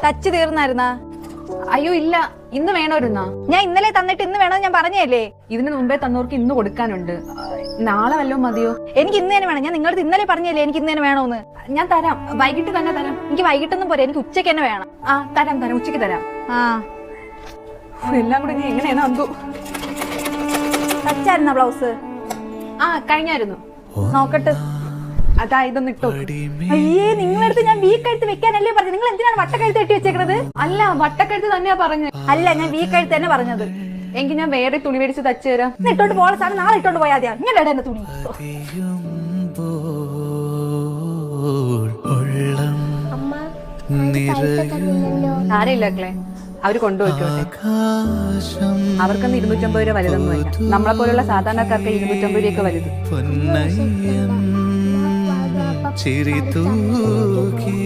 തച്ച് തീർന്നായിരുന്നാ? അയ്യോ ഇല്ല, ഇന്ന് വേണമായിരുന്നാ? ഞാൻ ഇന്നലെ തന്നിട്ട് ഇന്ന് വേണമെന്ന് ഞാൻ പറഞ്ഞല്ലേ. ഇതിന് മുമ്പേ തന്നവർക്ക് ഇന്ന് കൊടുക്കാനുണ്ട്. നാളെ വല്ലതും മതിയോ? എനിക്ക് ഇന്ന് തന്നെ വേണം. ഞാൻ നിങ്ങളുടെ ഇന്നലെ പറഞ്ഞല്ലേ എനിക്ക് ഇന്ന് തന്നെ വേണമെന്ന്. ഞാൻ തരാം, വൈകിട്ട് തന്നെ തരാം. എനിക്ക് വൈകിട്ടൊന്നും പോരാ, എനിക്ക് ഉച്ചയ്ക്ക് തന്നെ വേണം. തരാം, ഉച്ചയ്ക്ക് തരാം. എല്ലാം കൂടെ ഞാൻ എങ്ങനെയാണ് അന്തോ. തച്ചായിരുന്ന ബ്ലൗസ്? കഴിഞ്ഞായിരുന്നു. നോക്കട്ടെ. അതാ ഇതൊന്ന് ഇട്ടോ. അയ്യേ, നിങ്ങളടുത്ത് ഞാൻ വീക്കഴുത്ത് വെക്കാനല്ലേ പറഞ്ഞു. നിങ്ങൾ എന്തിനാണ് വട്ടക്കഴുത്ത് കെട്ടി വെച്ചേക്കണത്? അല്ല, വട്ടക്കഴുത്ത് തന്നെയാ പറഞ്ഞത്. അല്ല, ഞാൻ വീക്കഴുത്ത് തന്നെ പറഞ്ഞത്. എങ്കിൽ ഞാൻ വേറെ തുണി മേടിച്ച് തച്ചു തരാം. ഇട്ടോട്ട് പോകാൻ സാധനം നാളെ ഇട്ടോണ്ട് പോയാ മതിയാ. ഇങ്ങനെ എന്റെ തുണി. ആരെയില്ല ക്ലേ, അവര് കൊണ്ടുപോയിക്കോട്ടെ. അവർക്കൊന്നും 250 രൂപ വലുതൊന്നുമല്ല. നമ്മളെ പോലുള്ള സാധാരണക്കാർക്ക് 250 രൂപയൊക്കെ വലുത്. ചിരി തൂക്കി